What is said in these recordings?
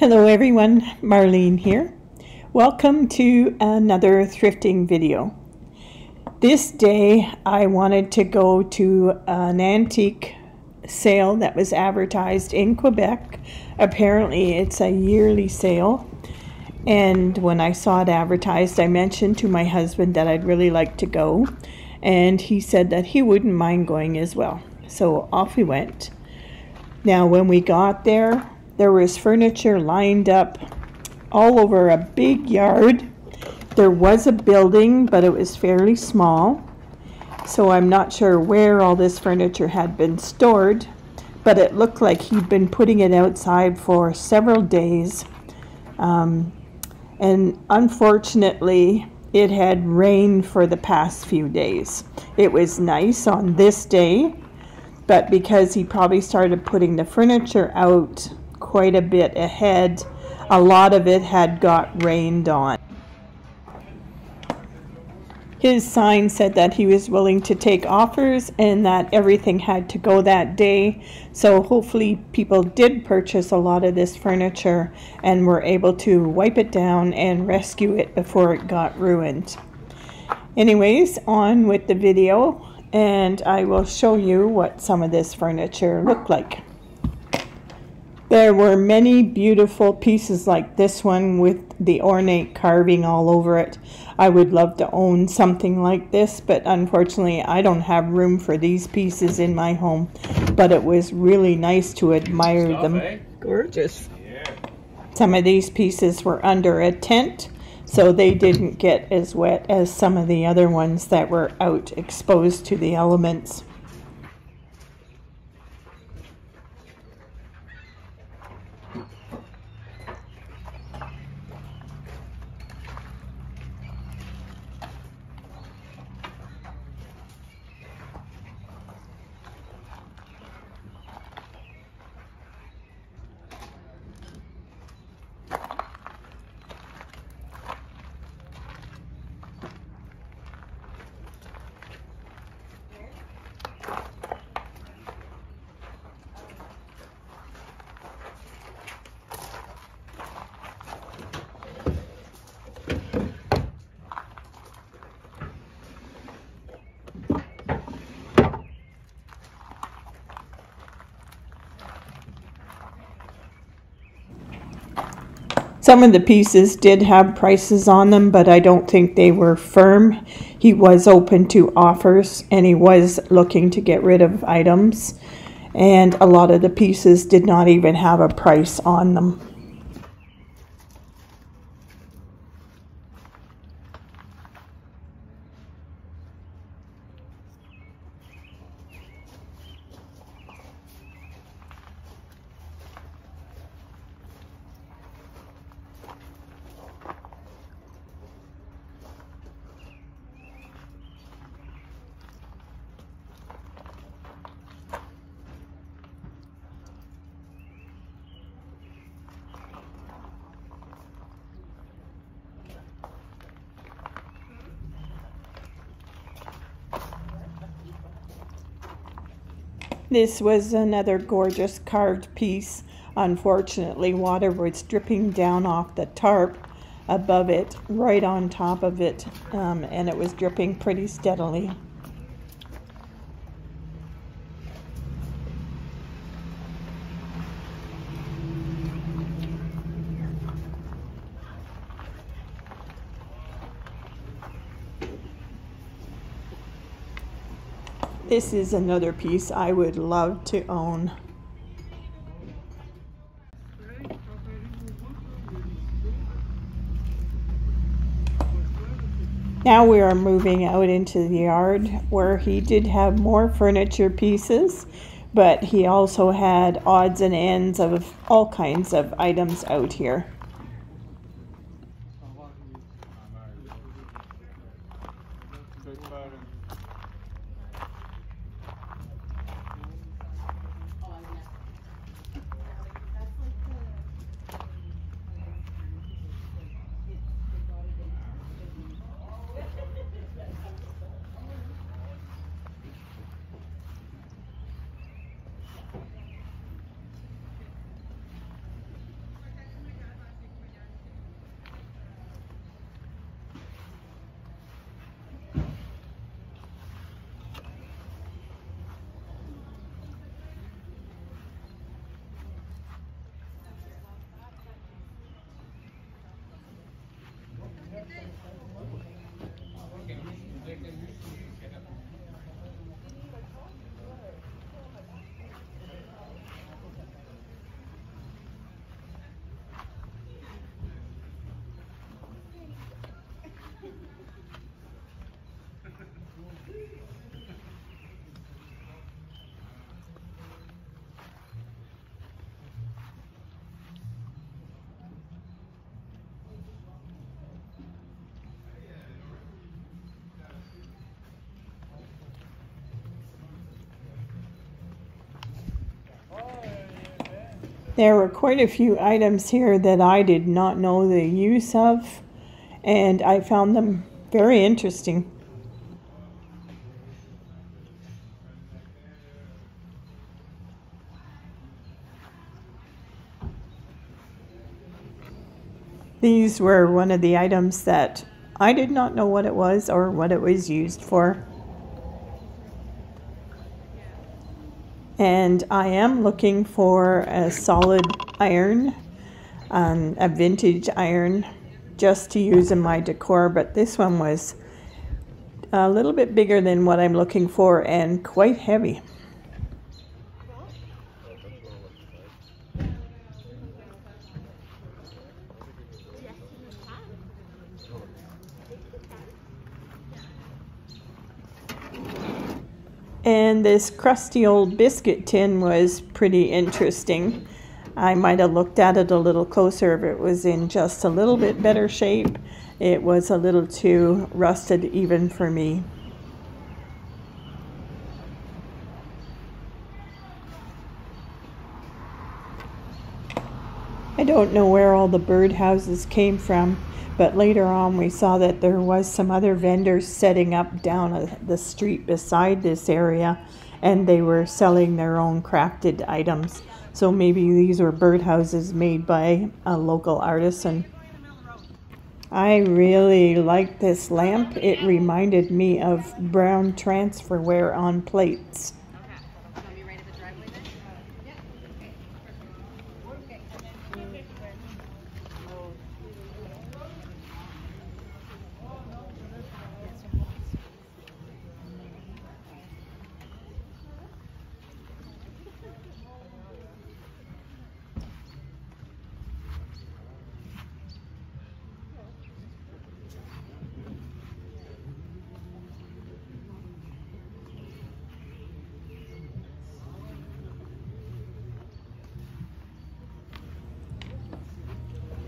Hello everyone, Marlene here. Welcome to another thrifting video. This day I wanted to go to an antique sale that was advertised in Quebec. Apparently it's a yearly sale, and when I saw it advertised I mentioned to my husband that I'd really like to go, and he said that he wouldn't mind going as well. So off we went. Now when we got there, there was furniture lined up all over a big yard. There was a building, but it was fairly small. So I'm not sure where all this furniture had been stored, but it looked like he'd been putting it outside for several days. And unfortunately, it had rained for the past few days. It was nice on this day, but because he probably started putting the furniture out quite a bit ahead, a lot of it had got rained on. His sign said that he was willing to take offers and that everything had to go that day. So hopefully people did purchase a lot of this furniture and were able to wipe it down and rescue it before it got ruined. Anyways, on with the video, and I will show you what some of this furniture looked like. There were many beautiful pieces like this one with the ornate carving all over it. I would love to own something like this, but unfortunately I don't have room for these pieces in my home. But it was really nice to admire them. Gorgeous. Yeah. Some of these pieces were under a tent, so they didn't get as wet as some of the other ones that were out exposed to the elements. Some of the pieces did have prices on them, but I don't think they were firm. He was open to offers, and he was looking to get rid of items. And a lot of the pieces did not even have a price on them. This was another gorgeous carved piece. Unfortunately, water was dripping down off the tarp above it, right on top of it, and it was dripping pretty steadily. This is another piece I would love to own. Now we are moving out into the yard where he did have more furniture pieces, but he also had odds and ends of all kinds of items out here. There were quite a few items here that I did not know the use of, and I found them very interesting. These were one of the items that I did not know what it was or what it was used for. And I am looking for a solid iron, a vintage iron, just to use in my decor, but this one was a little bit bigger than what I'm looking for and quite heavy. And this crusty old biscuit tin was pretty interesting. I might have looked at it a little closer if it was in just a little bit better shape. It was a little too rusted even for me. I don't know where all the birdhouses came from, but later on we saw that there was some other vendors setting up down the street beside this area, and they were selling their own crafted items. So maybe these were birdhouses made by a local artisan. I really liked this lamp. It reminded me of brown transferware on plates.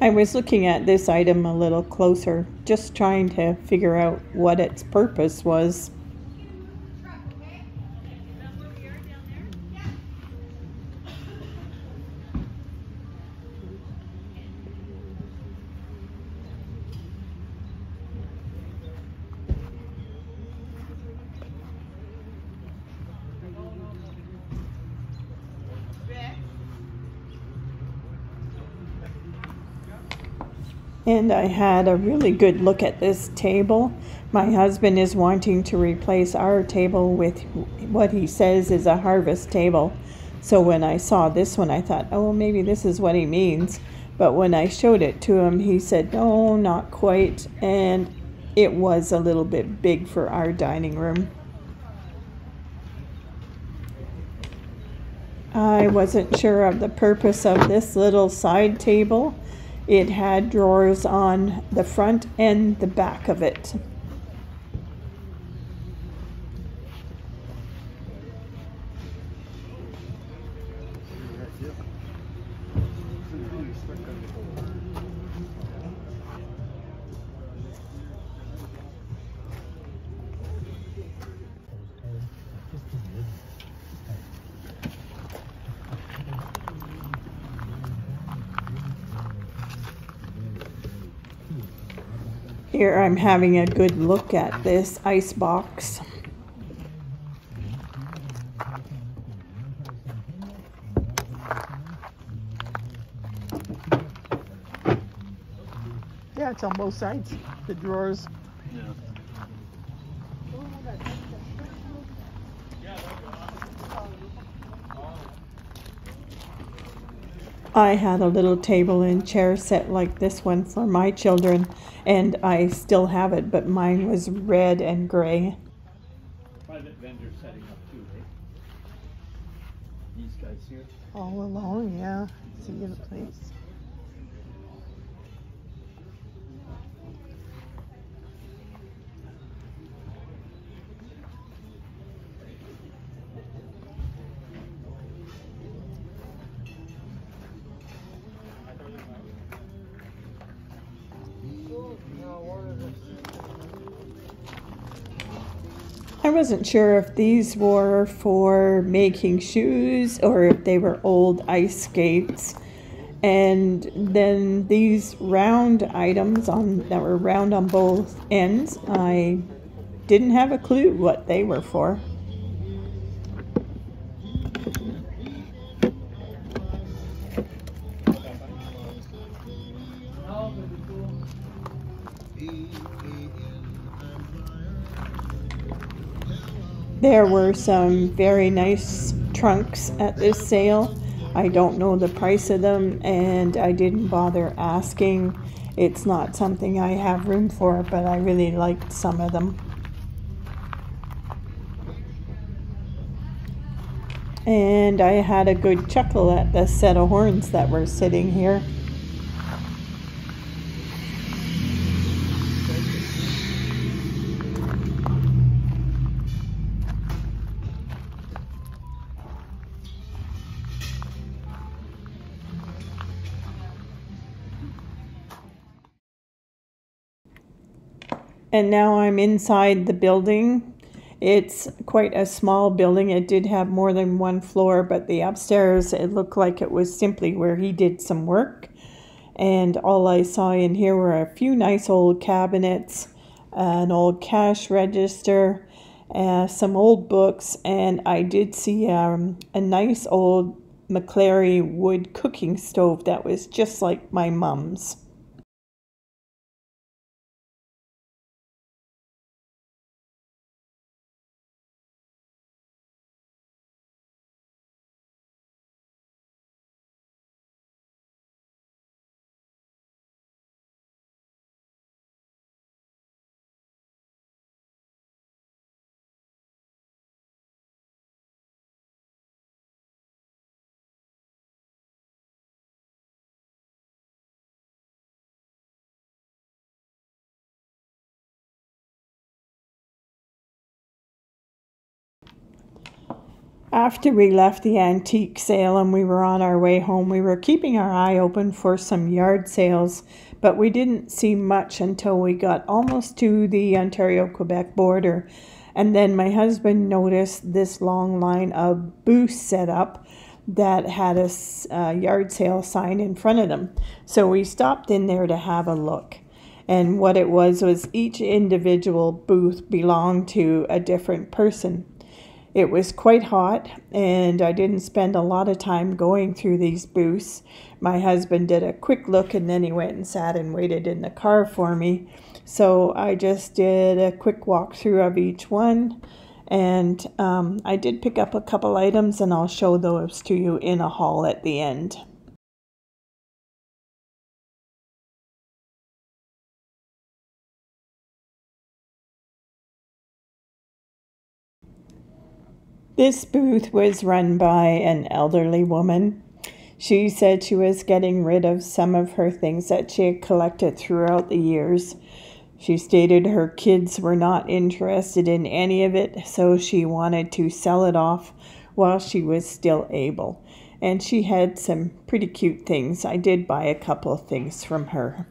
I was looking at this item a little closer, just trying to figure out what its purpose was. And I had a really good look at this table. My husband is wanting to replace our table with what he says is a harvest table. So when I saw this one, I thought, oh, maybe this is what he means. But when I showed it to him, he said, no, not quite. And it was a little bit big for our dining room. I wasn't sure of the purpose of this little side table. It had drawers on the front and the back of it. Here I'm having a good look at this ice box. Yeah, it's on both sides, the drawers. Yeah. I had a little table and chair set like this one for my children, and I still have it, but mine was red and gray. Private vendors setting up too, right? These guys here. All along, yeah. See the place. I wasn't sure if these were for making shoes or if they were old ice skates. And then these round items that were round on both ends, I didn't have a clue what they were for. There were some very nice trunks at this sale. I don't know the price of them and I didn't bother asking. It's not something I have room for, but I really liked some of them. And I had a good chuckle at the set of horns that were sitting here. And now I'm inside the building. It's quite a small building. It did have more than one floor, but the upstairs, it looked like it was simply where he did some work. And all I saw in here were a few nice old cabinets, an old cash register, some old books, and I did see a nice old McClary wood cooking stove that was just like my mom's. After we left the antique sale and we were on our way home, we were keeping our eye open for some yard sales, but we didn't see much until we got almost to the Ontario-Quebec border. And then my husband noticed this long line of booths set up that had a yard sale sign in front of them. So we stopped in there to have a look. And what it was each individual booth belonged to a different person. It was quite hot, and I didn't spend a lot of time going through these booths. My husband did a quick look, and then he went and sat and waited in the car for me. So I just did a quick walkthrough of each one, and I did pick up a couple items, and I'll show those to you in a haul at the end. This booth was run by an elderly woman. She said she was getting rid of some of her things that she had collected throughout the years. She stated her kids were not interested in any of it, so she wanted to sell it off while she was still able. And she had some pretty cute things. I did buy a couple of things from her.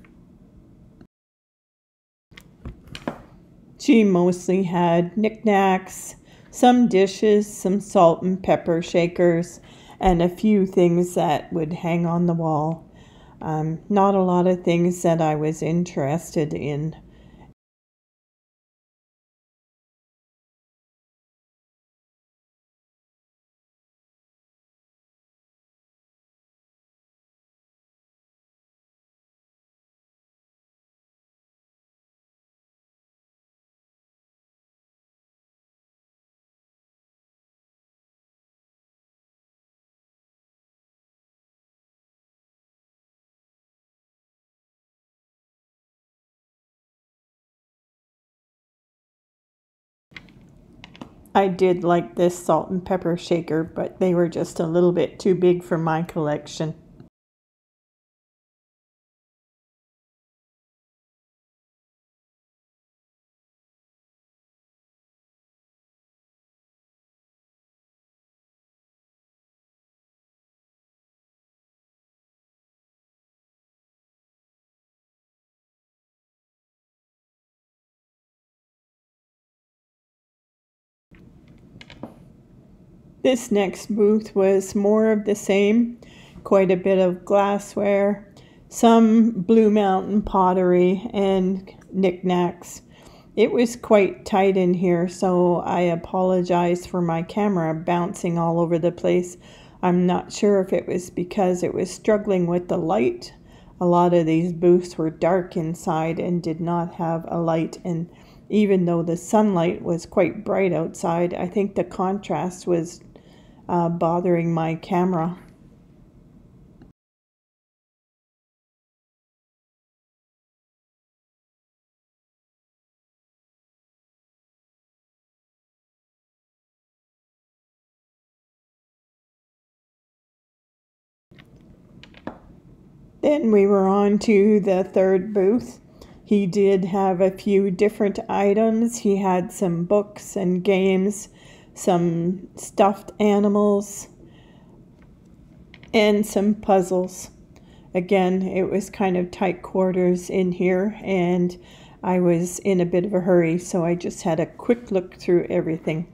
She mostly had knickknacks, some dishes, some salt and pepper shakers, and a few things that would hang on the wall. Not a lot of things that I was interested in. I did like this salt and pepper shaker, but they were just a little bit too big for my collection. This next booth was more of the same, quite a bit of glassware, some Blue Mountain pottery, and knickknacks. It was quite tight in here, so I apologize for my camera bouncing all over the place. I'm not sure if it was because it was struggling with the light. A lot of these booths were dark inside and did not have a light, and even though the sunlight was quite bright outside, I think the contrast was bothering my camera. Then we were on to the third booth. He did have a few different items. He had some books and games, some stuffed animals, and some puzzles. Again, it was kind of tight quarters in here, and I was in a bit of a hurry, so I just had a quick look through everything.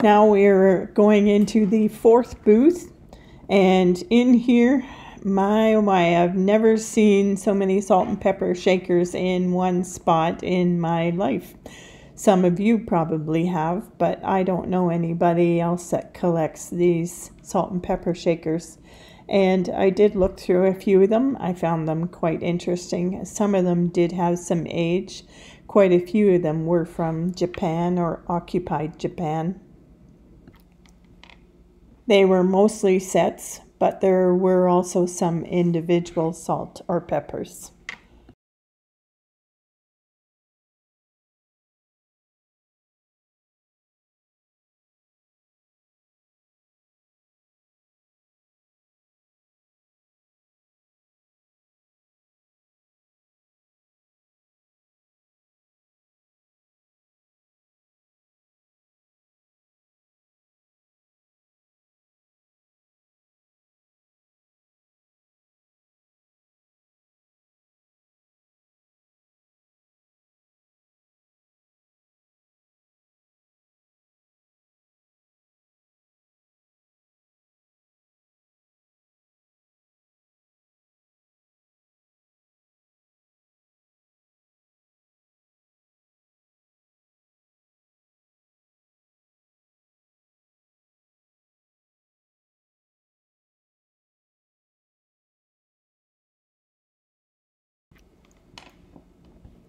Now we're going into the fourth booth, and in here, my oh my, I've never seen so many salt and pepper shakers in one spot in my life. Some of you probably have, but I don't know anybody else that collects these salt and pepper shakers. And I did look through a few of them. I found them quite interesting. Some of them did have some age. Quite a few of them were from Japan or occupied Japan. They were mostly sets, but there were also some individual salt or peppers.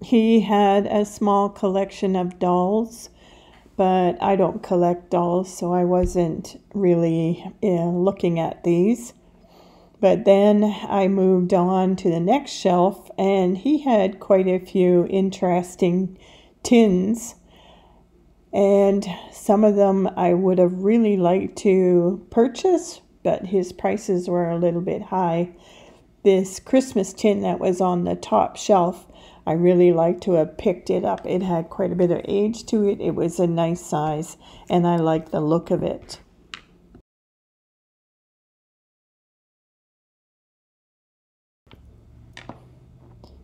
He had a small collection of dolls, but I don't collect dolls, so I wasn't really looking at these. But then I moved on to the next shelf, and he had quite a few interesting tins, and some of them I would have really liked to purchase, but his prices were a little bit high. This Christmas tin that was on the top shelf, I really like to have picked it up. It had quite a bit of age to it. It was a nice size, and I like the look of it.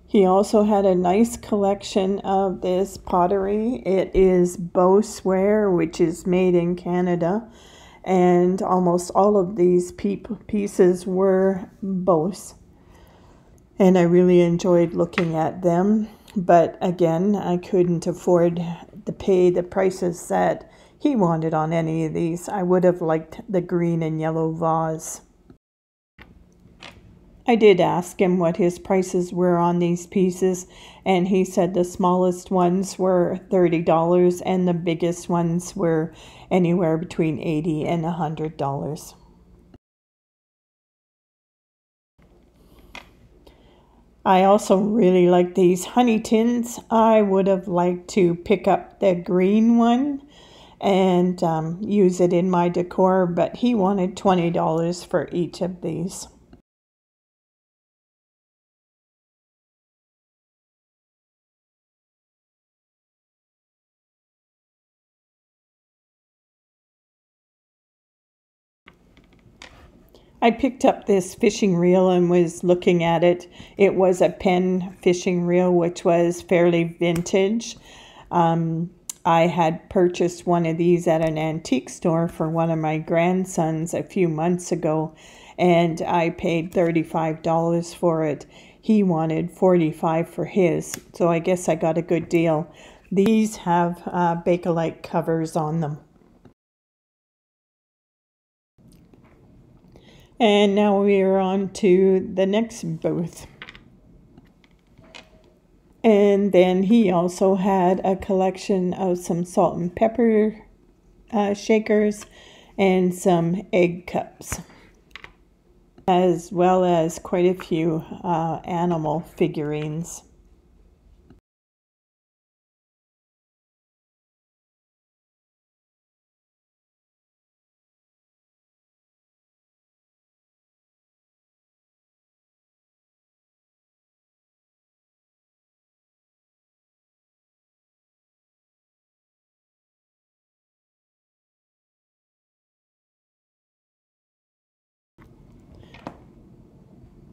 He also had a nice collection of this pottery. It is Beausware, which is made in Canada, and almost all of these pieces were Beauce. And I really enjoyed looking at them. But again, I couldn't afford to pay the prices that he wanted on any of these. I would have liked the green and yellow vase. I did ask him what his prices were on these pieces, and he said the smallest ones were $30 and the biggest ones were anywhere between $80 and $100. I also really like these honey tins. I would have liked to pick up the green one and use it in my decor, but he wanted $20 for each of these. I picked up this fishing reel and was looking at it. It was a pen fishing reel, which was fairly vintage. I had purchased one of these at an antique store for one of my grandsons a few months ago, and I paid $35 for it. He wanted $45 for his, so I guess I got a good deal. These have Bakelite covers on them. And now we are on to the next booth. And then he also had a collection of some salt and pepper shakers and some egg cups, as well as quite a few animal figurines.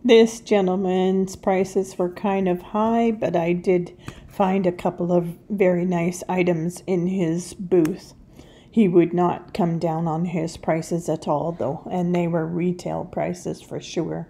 This gentleman's prices were kind of high, but I did find a couple of very nice items in his booth. He would not come down on his prices at all, though, and they were retail prices for sure.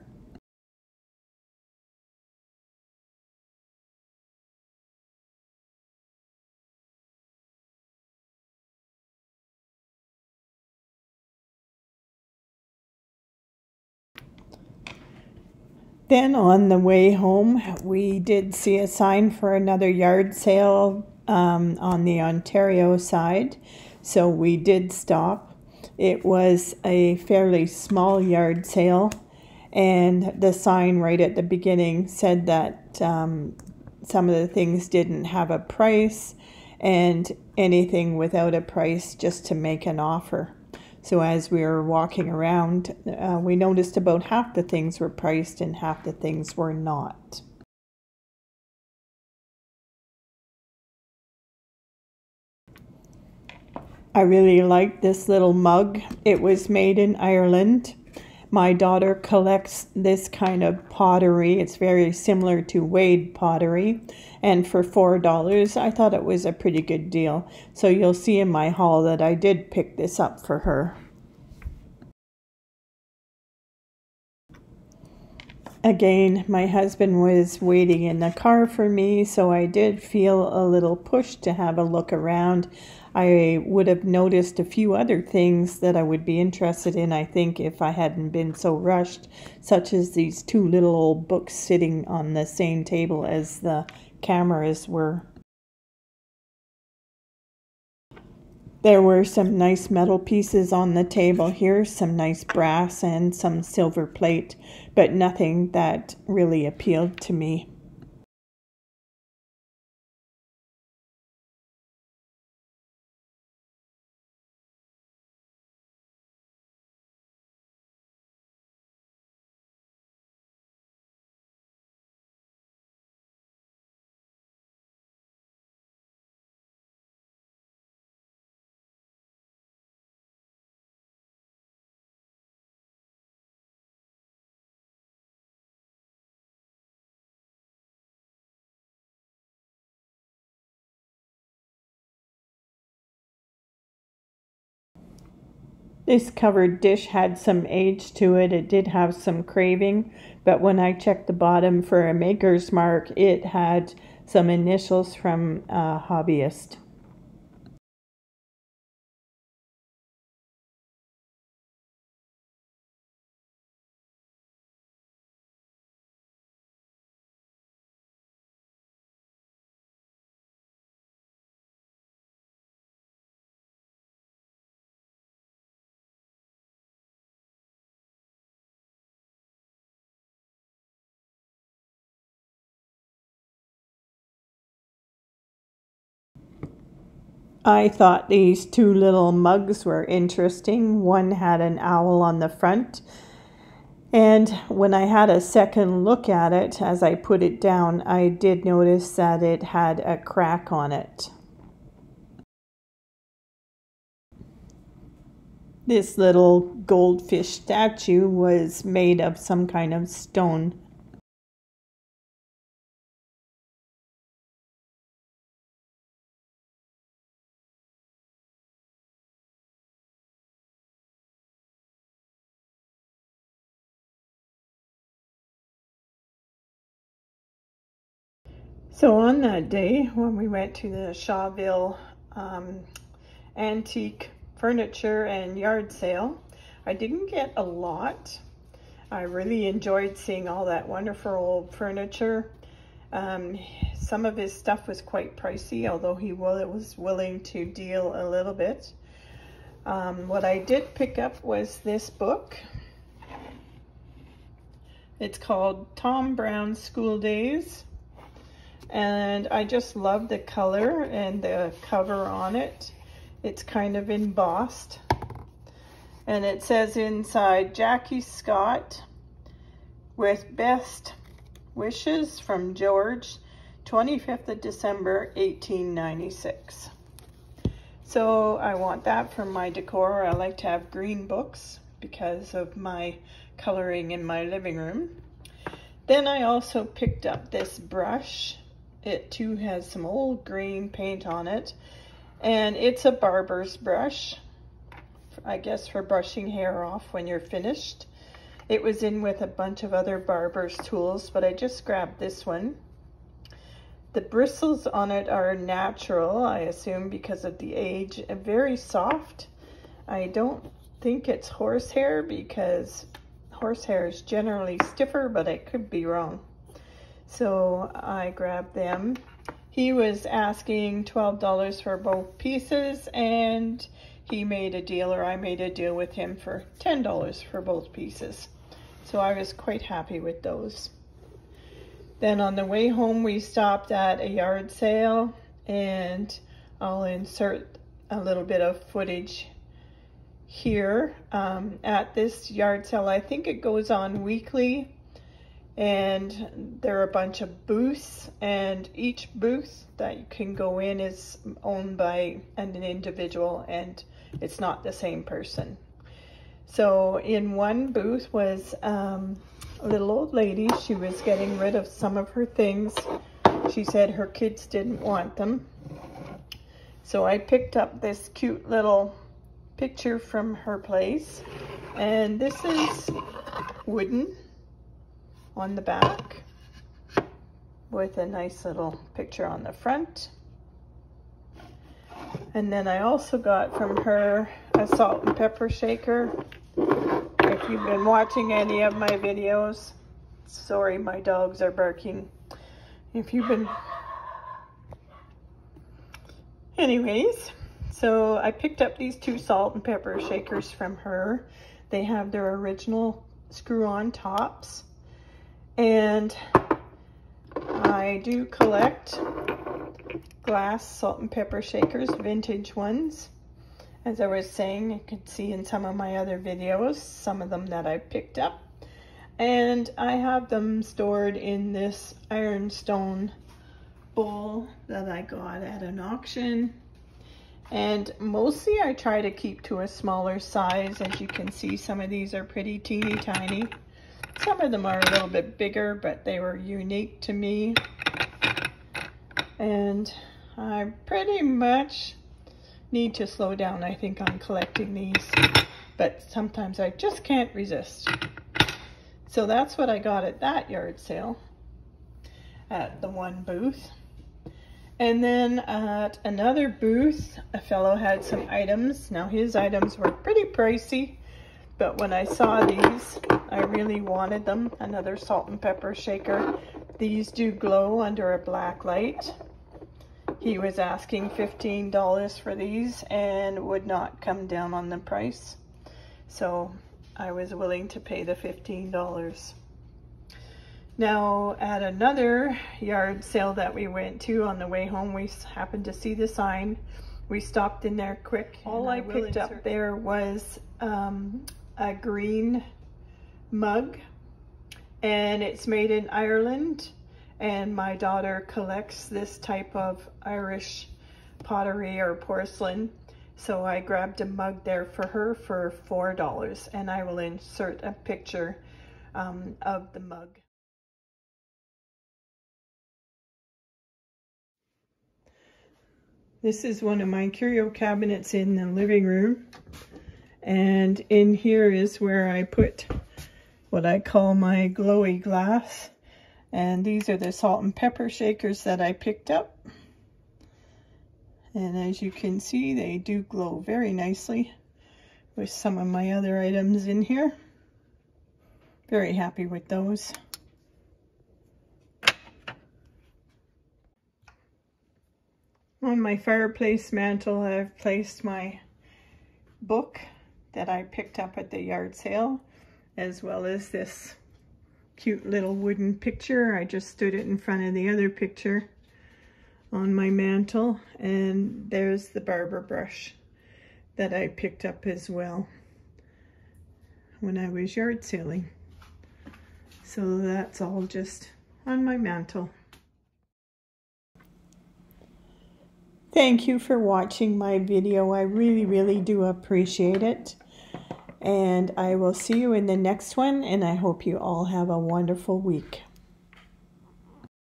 Then on the way home, we did see a sign for another yard sale on the Ontario side, so we did stop. It was a fairly small yard sale, and the sign right at the beginning said that some of the things didn't have a price, and anything without a price just to make an offer. So as we were walking around, we noticed about half the things were priced and half the things were not. I really liked this little mug. It was made in Ireland. My daughter collects this kind of pottery. It's very similar to Wade pottery. And for $4, I thought it was a pretty good deal. So you'll see in my haul that I did pick this up for her. Again, my husband was waiting in the car for me, so I did feel a little pushed to have a look around. I would have noticed a few other things that I would be interested in, I think, if I hadn't been so rushed, such as these two little old books sitting on the same table as the cameras were. There were some nice metal pieces on the table here, some nice brass and some silver plate, but nothing that really appealed to me. This covered dish had some age to it. It did have some craving, but when I checked the bottom for a maker's mark, it had some initials from a hobbyist. I thought these two little mugs were interesting. One had an owl on the front, and when I had a second look at it as I put it down, I did notice that it had a crack on it. This little goldfish statue was made of some kind of stone. So on that day when we went to the Shawville antique furniture and yard sale, I didn't get a lot. I really enjoyed seeing all that wonderful old furniture. Some of his stuff was quite pricey, although he was willing to deal a little bit. What I did pick up was this book. It's called Tom Brown's School Days. And I just love the color and the cover on it. It's kind of embossed. And it says inside, Jackie Scott with best wishes from George, 25th of December, 1896. So I want that for my decor. I like to have green books because of my coloring in my living room. Then I also picked up this brush. It too has some old green paint on it, and it's a barber's brush, I guess for brushing hair off when you're finished. It was in with a bunch of other barber's tools, but I just grabbed this one. The bristles on it are natural, I assume because of the age, and very soft. I don't think it's horsehair because horsehair is generally stiffer, but I could be wrong. So I grabbed them. He was asking $12 for both pieces, and he made a deal, or I made a deal with him for $10 for both pieces. So I was quite happy with those. Then on the way home, we stopped at a yard sale, and I'll insert a little bit of footage here at this yard sale. I think it goes on weekly. And there are a bunch of booths, and each booth that you can go in is owned by an individual, and it's not the same person. So in one booth was a little old lady. She was getting rid of some of her things. She said her kids didn't want them. So I picked up this cute little picture from her place, and this is wooden on the back with a nice little picture on the front. And then I also got from her a salt and pepper shaker. If you've been watching any of my videos, sorry, my dogs are barking. If you've been... Anyways, so I picked up these two salt and pepper shakers from her. They have their original screw-on tops. And I do collect glass salt and pepper shakers, vintage ones. As I was saying, you could see in some of my other videos, some of them that I picked up. And I have them stored in this ironstone bowl that I got at an auction. And mostly I try to keep to a smaller size. As you can see, some of these are pretty teeny tiny. Some of them are a little bit bigger, but they were unique to me. And I pretty much need to slow down, I think, on collecting these. But sometimes I just can't resist. So that's what I got at that yard sale, at the one booth. And then at another booth, a fellow had some items. Now his items were pretty pricey, but when I saw these, I really wanted them. Another salt and pepper shaker. These do glow under a black light. He was asking $15 for these and would not come down on the price. So I was willing to pay the $15. Now at another yard sale that we went to on the way home, we happened to see the sign We stopped in there quick. All I picked up there was a green mug, and it's made in Ireland, and my daughter collects this type of Irish pottery or porcelain, so I grabbed a mug there for her for $4, and I will insert a picture of the mug. This is one of my curio cabinets in the living room, and in here is where I put what I call my glowy glass, and these are the salt and pepper shakers that I picked up, and as you can see they do glow very nicely with some of my other items in here. Very happy with those. On my fireplace mantle, I've placed my book that I picked up at the yard sale, as well as this cute little wooden picture. I just stood it in front of the other picture on my mantle, and there's the barber brush that I picked up as well when I was yard selling. So that's all just on my mantle. Thank you for watching my video. I really do appreciate it. And I will see you in the next one, and I hope you all have a wonderful week.